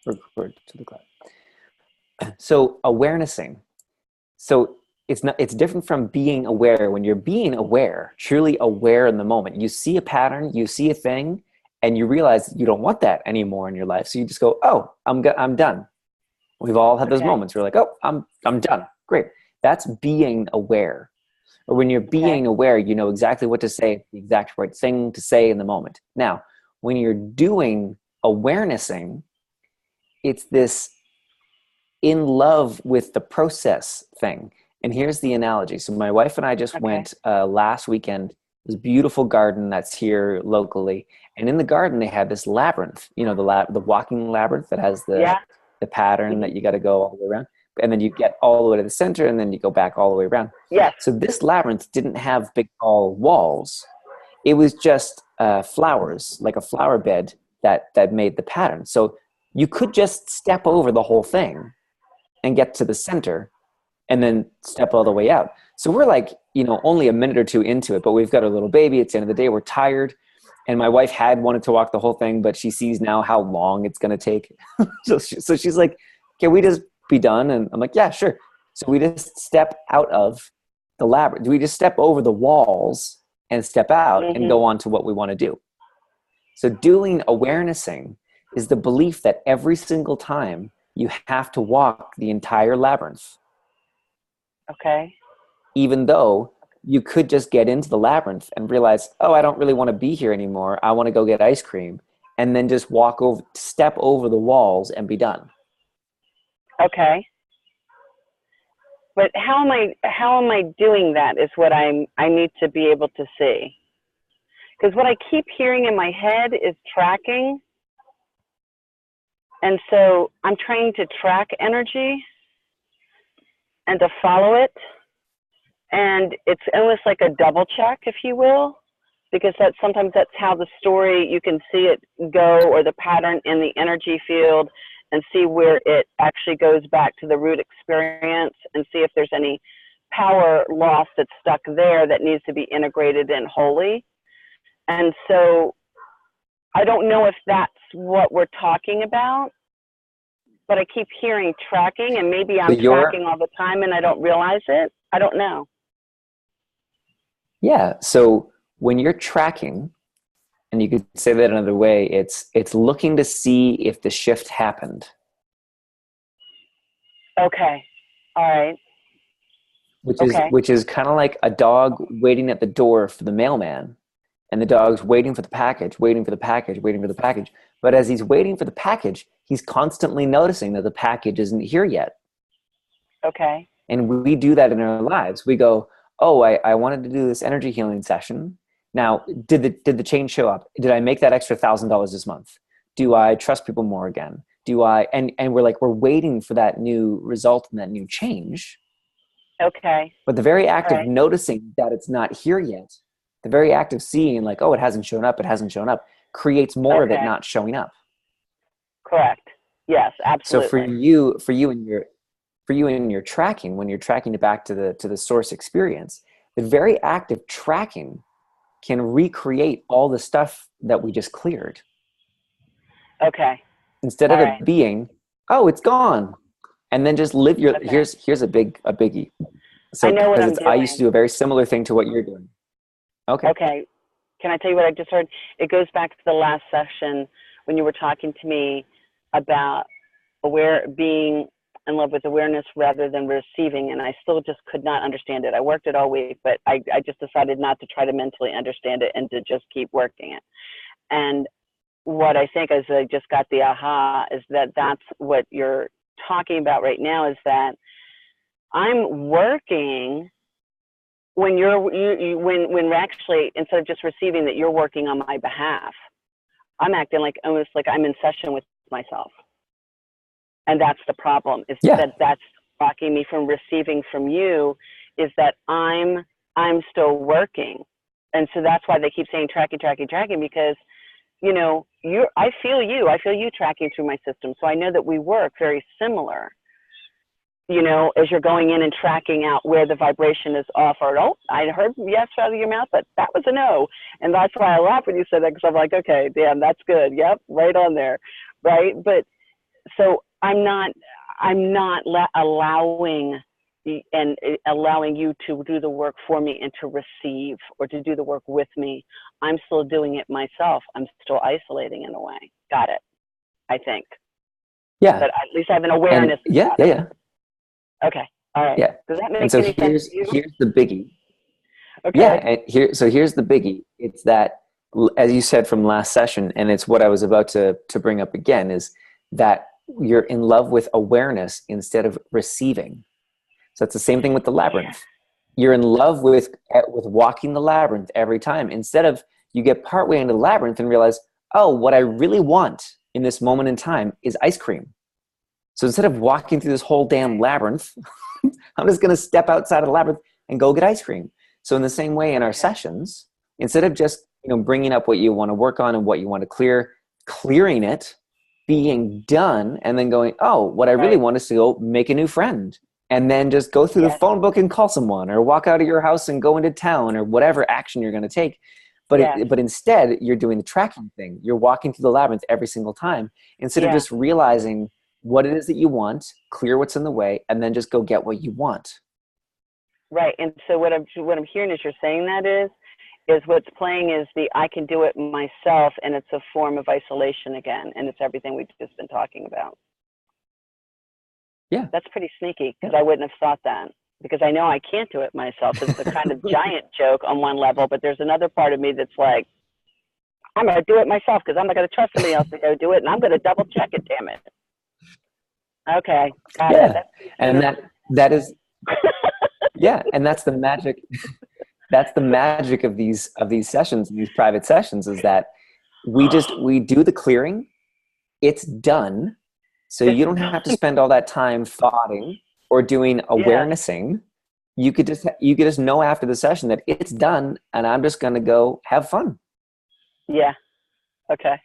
Record to the cloud. So awarenessing. So it's different from being aware. When you're being aware, truly aware in the moment, you see a pattern, you see a thing, and you realize you don't want that anymore in your life. So you just go, oh, I'm done. We've all had those moments where we're like, oh, I'm done. Great. That's being aware. Or when you're being aware, you know exactly what to say, the exact right thing to say in the moment. Now, when you're doing awarenessing, it's this in love with the process thing. And here's the analogy. So my wife and I just went last weekend, this beautiful garden that's here locally. And in the garden, they have this labyrinth, you know, the walking labyrinth that has the pattern that you got to go all the way around. And then you get all the way to the center and then you go back all the way around. Yes. So this labyrinth didn't have big tall walls. It was just flowers, like a flower bed that made the pattern. So you could just step over the whole thing and get to the center and then step all the way out. So we're like, you know, only a minute or two into it, but we've got a little baby. It's the end of the day. We're tired. And my wife had wanted to walk the whole thing, but she sees now how long it's going to take. So she's like, can we just be done? And I'm like, yeah, sure. So we just step out of the labyrinth. We just step over the walls and step out and go on to what we want to do. So doing awarenessing is the belief that every single time you have to walk the entire labyrinth. Okay. Even though you could just get into the labyrinth and realize, oh, I don't really want to be here anymore. I want to go get ice cream. And then just step over the walls and be done. Okay. But how am I doing that is what I need to be able to see. Because what I keep hearing in my head is tracking. And so I'm trying to track energy and to follow it. And it's almost like a double check, if you will, because sometimes that's how the story, you can see it go, or the pattern in the energy field, and see where it actually goes back to the root experience and see if there's any power loss that's stuck there that needs to be integrated in wholly. And so I don't know if that's what we're talking about, but I keep hearing tracking, and maybe I'm tracking all the time and I don't realize it. I don't know. Yeah. So when you're tracking, and you could say that another way, it's looking to see if the shift happened. Okay. All right. Which is kind of like a dog waiting at the door for the mailman, and the dog's waiting for the package, waiting for the package, waiting for the package. But as he's waiting for the package, he's constantly noticing that the package isn't here yet. Okay. And we do that in our lives. We go, oh, I wanted to do this energy healing session. Now, did the change show up? Did I make that extra $1,000 this month? Do I trust people more again? Do I, and we're waiting for that new result and that new change. Okay. But the very act of noticing that it's not here yet, the very act of seeing like, oh, it hasn't shown up, creates more of it not showing up. Correct. Yes, absolutely. So for you in your tracking, when you're tracking it back to the source experience, the very act of tracking can recreate all the stuff that we just cleared. Okay. Instead of it being, oh, it's gone, and then just live your. Here's a biggie. So I know what I'm doing. I used to do a very similar thing to what you're doing. Okay. Okay. Can I tell you what I just heard? It goes back to the last session when you were talking to me about being in love with awareness rather than receiving, and I still just could not understand it. I worked it all week, but I just decided not to try to mentally understand it and to just keep working it. And what I think is I just got the aha is that that's what you're talking about right now, is that I'm working when when we're actually, instead of just receiving, that you're working on my behalf. I'm acting like almost like I'm in session with myself. And that's the problem, is that's blocking me from receiving from you, is that I'm still working. And so that's why they keep saying tracking, because, you know, I feel you tracking through my system. So I know that we work very similar, you know, as you're going in and tracking out where the vibration is off, or, oh, I heard yes out of your mouth, but that was a no. And that's why I laugh when you said that, because I'm like, okay, damn, that's good. Yep, right on there. Right. But so allowing allowing you to do the work for me and to receive or to do the work with me. I'm still doing it myself. I'm still isolating in a way. Got it. I think. Yeah. But at least I have an awareness. Yeah. Okay. All right. Yeah. Does that make And so any sense to you? here's the biggie. Okay. Yeah. And here's the biggie. It's that, as you said from last session, and it's what I was about to bring up again, is that you're in love with awareness instead of receiving. So it's the same thing with the labyrinth. You're in love with walking the labyrinth every time. Instead of, you get partway into the labyrinth and realize, oh, what I really want in this moment in time is ice cream. So instead of walking through this whole damn labyrinth, I'm just going to step outside of the labyrinth and go get ice cream. So in the same way in our sessions, instead of just bringing up what you want to work on and what you want to clear, clearing it, being done, and then going, oh, what I really want is to go make a new friend. And then just go through the phone book and call someone, or walk out of your house and go into town, or whatever action you're going to take. But instead, you're doing the tracking thing. You're walking through the labyrinth every single time instead of just realizing what it is that you want, clear what's in the way, and then just go get what you want. Right. And so what I'm hearing as you're saying that is what's playing is the I can do it myself, and it's a form of isolation again, and it's everything we've just been talking about. Yeah. That's pretty sneaky, because I wouldn't have thought that, because I know I can't do it myself. It's a kind of giant joke on one level, but there's another part of me that's like, I'm going to do it myself because I'm not going to trust somebody else to go do it, and I'm going to double check it, damn it. Okay. Got it. And that is, yeah. And that's the magic. That's the magic of these sessions, these private sessions, is that we do the clearing. It's done. So you don't have to spend all that time thoughting or doing awarenessing. You could just know after the session that it's done, and I'm just going to go have fun. Yeah. Okay.